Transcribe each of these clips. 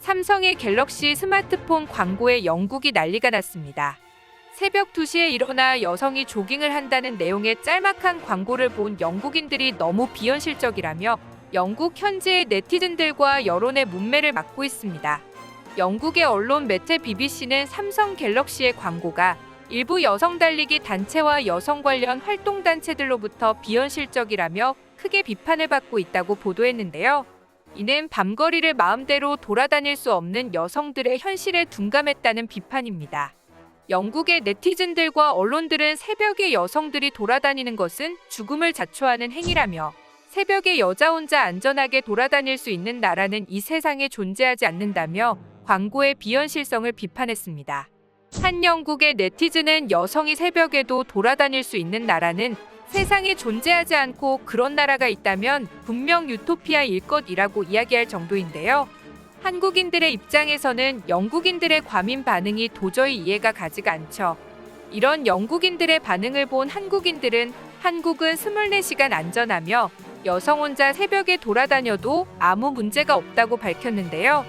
삼성의 갤럭시 스마트폰 광고에 영국이 난리가 났습니다. 새벽 2시에 일어나 여성이 조깅을 한다는 내용의 짤막한 광고를 본 영국인들이 너무 비현실적이라며 영국 현지의 네티즌들과 여론의 문매를 맞고 있습니다. 영국의 언론 매체 BBC는 삼성 갤럭시의 광고가 일부 여성 달리기 단체와 여성 관련 활동단체들로부터 비현실적이라며 크게 비판을 받고 있다고 보도했는데요. 이는 밤거리를 마음대로 돌아다닐 수 없는 여성들의 현실에 둔감했다는 비판입니다. 영국의 네티즌들과 언론들은 새벽에 여성들이 돌아다니는 것은 죽음을 자초하는 행위라며 새벽에 여자 혼자 안전하게 돌아다닐 수 있는 나라는 이 세상에 존재하지 않는다며 광고의 비현실성을 비판했습니다. 한 영국의 네티즌은 여성이 새벽에도 돌아다닐 수 있는 나라는 세상에 존재하지 않고 그런 나라가 있다면 분명 유토피아일 것이라고 이야기할 정도인데요. 한국인들의 입장에서는 영국인들의 과민 반응이 도저히 이해가 가지가 않죠. 이런 영국인들의 반응을 본 한국인들은 한국은 24시간 안전하며 여성 혼자 새벽에 돌아다녀도 아무 문제가 없다고 밝혔는데요.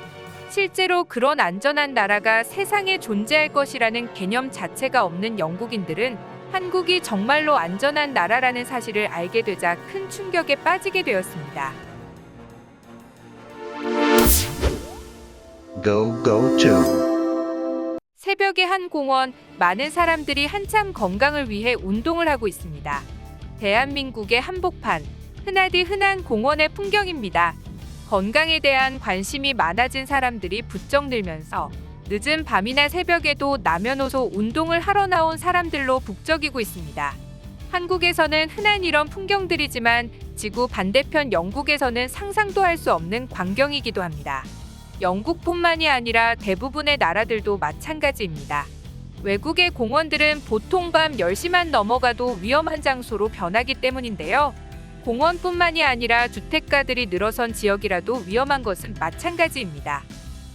실제로 그런 안전한 나라가 세상에 존재할 것이라는 개념 자체가 없는 영국인들은 한국이 정말로 안전한 나라라는 사실을 알게 되자 큰 충격에 빠지게 되었습니다. 새벽의 한 공원, 많은 사람들이 한참 건강을 위해 운동을 하고 있습니다. 대한민국의 한복판, 흔하디 흔한 공원의 풍경입니다. 건강에 대한 관심이 많아진 사람들이 부쩍 늘면서 늦은 밤이나 새벽에도 남녀노소 운동을 하러 나온 사람들로 북적이고 있습니다. 한국에서는 흔한 이런 풍경들이지만 지구 반대편 영국에서는 상상도 할 수 없는 광경이기도 합니다. 영국뿐만이 아니라 대부분의 나라들도 마찬가지입니다. 외국의 공원들은 보통 밤 10시만 넘어가도 위험한 장소로 변하기 때문인데요. 공원뿐만이 아니라 주택가들이 늘어선 지역이라도 위험한 것은 마찬가지입니다.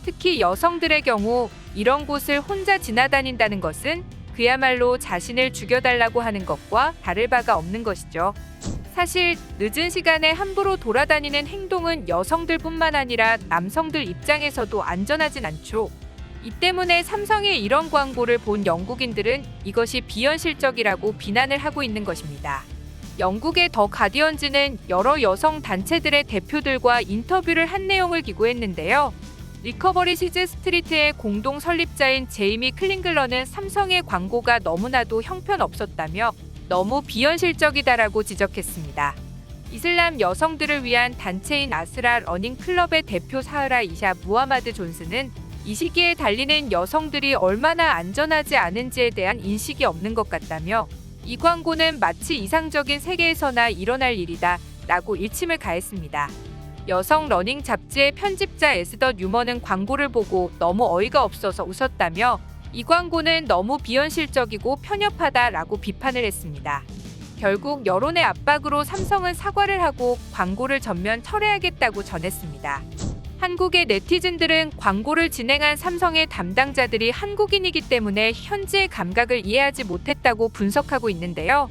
특히 여성들의 경우 이런 곳을 혼자 지나다닌다는 것은 그야말로 자신을 죽여달라고 하는 것과 다를 바가 없는 것이죠. 사실 늦은 시간에 함부로 돌아다니는 행동은 여성들뿐만 아니라 남성들 입장에서도 안전하진 않죠. 이 때문에 삼성의 이런 광고를 본 영국인들은 이것이 비현실적이라고 비난을 하고 있는 것입니다. 영국의 더 가디언즈는 여러 여성 단체들의 대표들과 인터뷰를 한 내용을 기고했는데요. 리커버리 시즈 스트리트의 공동 설립자인 제이미 클링글러는 삼성의 광고가 너무나도 형편없었다며 너무 비현실적이다라고 지적했습니다. 이슬람 여성들을 위한 단체인 아스라 러닝 클럽의 대표 사흐라 이샤 무하마드 존스는 이 시기에 달리는 여성들이 얼마나 안전하지 않은지에 대한 인식이 없는 것 같다며 이 광고는 마치 이상적인 세계에서나 일어날 일이다 라고 일침을 가했습니다. 여성 러닝 잡지의 편집자 에스더 뉴먼은 광고를 보고 너무 어이가 없어서 웃었다며 이 광고는 너무 비현실적이고 편협하다라고 비판을 했습니다. 결국 여론의 압박으로 삼성은 사과를 하고 광고를 전면 철회하겠다고 전했습니다. 한국의 네티즌들은 광고를 진행한 삼성의 담당자들이 한국인이기 때문에 현지의 감각을 이해하지 못했다고 분석하고 있는데요.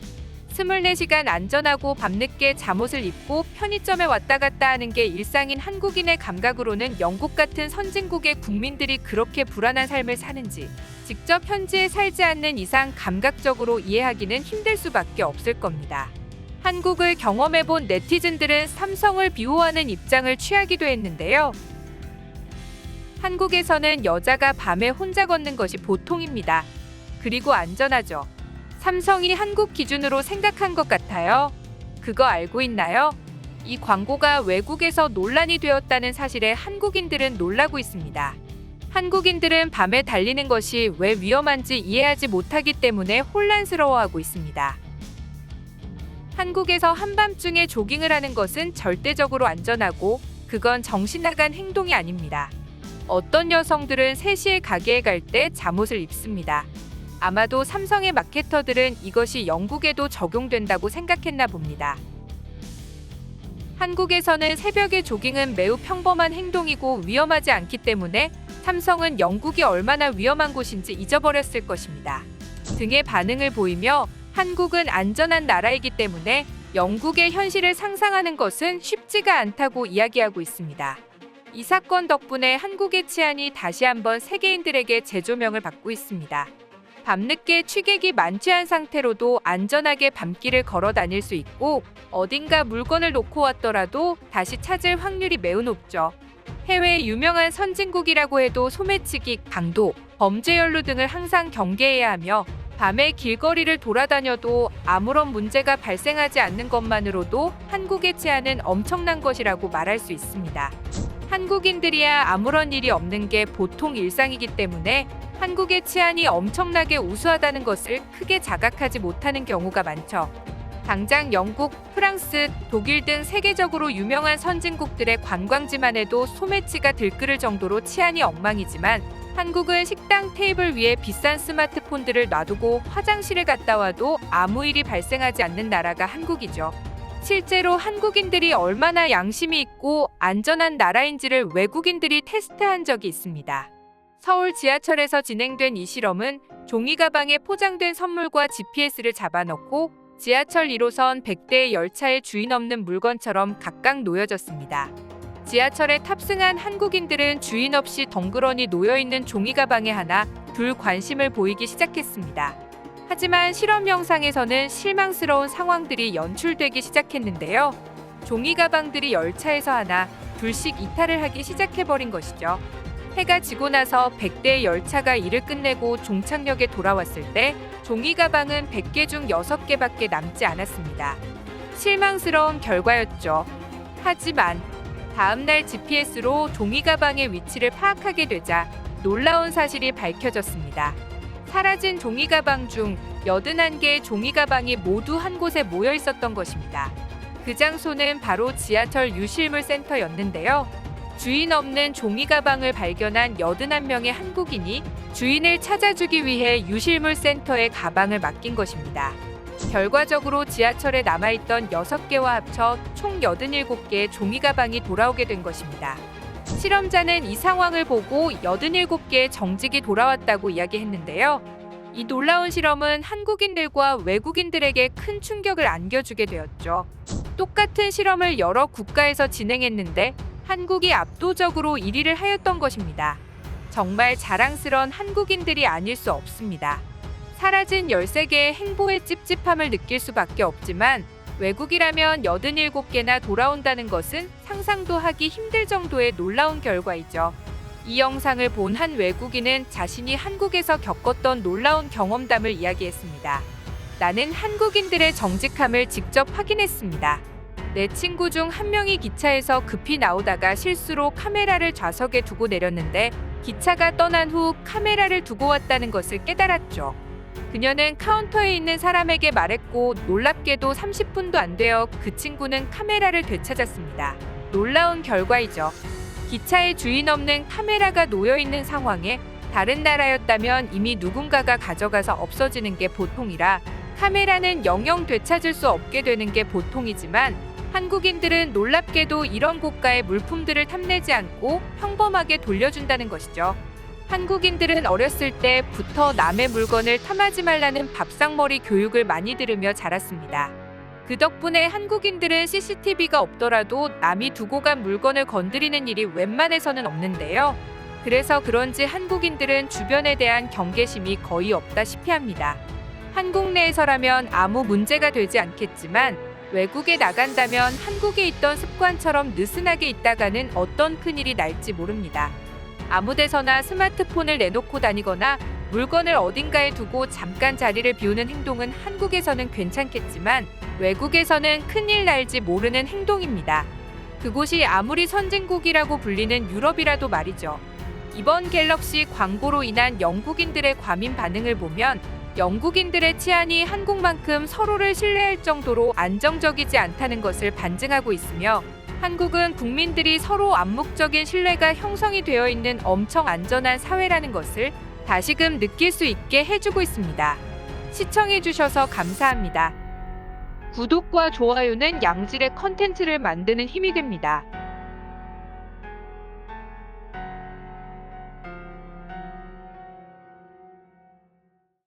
24시간 안전하고 밤늦게 잠옷을 입고 편의점에 왔다 갔다 하는 게 일상인 한국인의 감각으로는 영국 같은 선진국의 국민들이 그렇게 불안한 삶을 사는지 직접 현지에 살지 않는 이상 감각적으로 이해하기는 힘들 수밖에 없을 겁니다. 한국을 경험해본 네티즌들은 삼성을 비호하는 입장을 취하기도 했는데요. 한국에서는 여자가 밤에 혼자 걷는 것이 보통입니다. 그리고 안전하죠. 삼성이 한국 기준으로 생각한 것 같아요. 그거 알고 있나요? 이 광고가 외국에서 논란이 되었다는 사실에 한국인들은 놀라고 있습니다. 한국인들은 밤에 달리는 것이 왜 위험한지 이해하지 못하기 때문에 혼란스러워하고 있습니다. 한국에서 한밤중에 조깅을 하는 것은 절대적으로 안전하고 그건 정신나간 행동이 아닙니다. 어떤 여성들은 3시에 가게에 갈 때 잠옷을 입습니다. 아마도 삼성의 마케터들은 이것이 영국에도 적용된다고 생각했나 봅니다. 한국에서는 새벽에 조깅은 매우 평범한 행동이고 위험하지 않기 때문에 삼성은 영국이 얼마나 위험한 곳인지 잊어버렸을 것입니다. 등의 반응을 보이며 한국은 안전한 나라이기 때문에 영국의 현실을 상상하는 것은 쉽지가 않다고 이야기하고 있습니다. 이 사건 덕분에 한국의 치안이 다시 한번 세계인들에게 재조명을 받고 있습니다. 밤늦게 취객이 만취한 상태로도 안전하게 밤길을 걸어 다닐 수 있고 어딘가 물건을 놓고 왔더라도 다시 찾을 확률이 매우 높죠. 해외 유명한 선진국이라고 해도 소매치기, 강도, 범죄 연루 등을 항상 경계해야 하며 밤에 길거리를 돌아다녀도 아무런 문제가 발생하지 않는 것만으로도 한국의 치안은 엄청난 것이라고 말할 수 있습니다. 한국인들이야 아무런 일이 없는 게 보통 일상이기 때문에 한국의 치안이 엄청나게 우수하다는 것을 크게 자각하지 못하는 경우가 많죠. 당장 영국, 프랑스, 독일 등 세계적으로 유명한 선진국들의 관광지만 해도 소매치가 들끓을 정도로 치안이 엉망이지만 한국은 식당 테이블 위에 비싼 스마트폰들을 놔두고 화장실에 갔다 와도 아무 일이 발생하지 않는 나라가 한국이죠. 실제로 한국인들이 얼마나 양심이 있고 안전한 나라인지를 외국인들이 테스트한 적이 있습니다. 서울 지하철에서 진행된 이 실험은 종이 가방에 포장된 선물과 GPS를 잡아넣고 지하철 1호선 100대의 열차에 주인 없는 물건처럼 각각 놓여졌습니다. 지하철에 탑승한 한국인들은 주인 없이 덩그러니 놓여있는 종이 가방에 하나, 둘 관심을 보이기 시작했습니다. 하지만 실험 영상에서는 실망스러운 상황들이 연출되기 시작했는데요. 종이 가방들이 열차에서 하나, 둘씩 이탈을 하기 시작해버린 것이죠. 해가 지고 나서 100대의 열차가 일을 끝내고 종착역에 돌아왔을 때 종이 가방은 100개 중 6개밖에 남지 않았습니다. 실망스러운 결과였죠. 하지만 다음날 GPS로 종이 가방의 위치를 파악하게 되자 놀라운 사실이 밝혀졌습니다. 사라진 종이 가방 중 81개의 종이 가방이 모두 한 곳에 모여 있었던 것입니다. 그 장소는 바로 지하철 유실물 센터였는데요. 주인 없는 종이 가방을 발견한 81명의 한국인이 주인을 찾아주기 위해 유실물 센터에 가방을 맡긴 것입니다. 결과적으로 지하철에 남아있던 6개와 합쳐 총 87개의 종이 가방이 돌아오게 된 것입니다. 실험자는 이 상황을 보고 87개의 정직이 돌아왔다고 이야기했는데요. 이 놀라운 실험은 한국인들과 외국인들에게 큰 충격을 안겨주게 되었죠. 똑같은 실험을 여러 국가에서 진행했는데 한국이 압도적으로 1위를 하였던 것입니다. 정말 자랑스러운 한국인들이 아닐 수 없습니다. 사라진 13개의 행보의 찝찝함을 느낄 수밖에 없지만 외국이라면 87개나 돌아온다는 것은 상상도 하기 힘들 정도의 놀라운 결과이죠. 이 영상을 본 한 외국인은 자신이 한국에서 겪었던 놀라운 경험담을 이야기했습니다. 나는 한국인들의 정직함을 직접 확인했습니다. 내 친구 중 한 명이 기차에서 급히 나오다가 실수로 카메라를 좌석에 두고 내렸는데 기차가 떠난 후 카메라를 두고 왔다는 것을 깨달았죠. 그녀는 카운터에 있는 사람에게 말했고 놀랍게도 30분도 안 되어 그 친구는 카메라를 되찾았습니다. 놀라운 결과이죠. 기차에 주인 없는 카메라가 놓여 있는 상황에 다른 나라였다면 이미 누군가가 가져가서 없어지는 게 보통이라 카메라는 영영 되찾을 수 없게 되는 게 보통이지만 한국인들은 놀랍게도 이런 고가의 물품들을 탐내지 않고 평범하게 돌려준다는 것이죠. 한국인들은 어렸을 때부터 남의 물건을 탐하지 말라는 밥상머리 교육을 많이 들으며 자랐습니다. 그 덕분에 한국인들은 CCTV가 없더라도 남이 두고 간 물건을 건드리는 일이 웬만해서는 없는데요. 그래서 그런지 한국인들은 주변에 대한 경계심이 거의 없다시피 합니다. 한국 내에서라면 아무 문제가 되지 않겠지만 외국에 나간다면 한국에 있던 습관처럼 느슨하게 있다가는 어떤 큰일이 날지 모릅니다. 아무 데서나 스마트폰을 내놓고 다니거나 물건을 어딘가에 두고 잠깐 자리를 비우는 행동은 한국에서는 괜찮겠지만 외국에서는 큰일 날지 모르는 행동입니다. 그곳이 아무리 선진국이라고 불리는 유럽이라도 말이죠. 이번 갤럭시 광고로 인한 영국인들의 과민 반응을 보면 영국인들의 치안이 한국만큼 서로를 신뢰할 정도로 안정적이지 않다는 것을 반증하고 있으며 한국은 국민들이 서로 암묵적인 신뢰가 형성이 되어 있는 엄청 안전한 사회라는 것을 다시금 느낄 수 있게 해주고 있습니다. 시청해주셔서 감사합니다. 구독과 좋아요는 양질의 컨텐츠를 만드는 힘이 됩니다.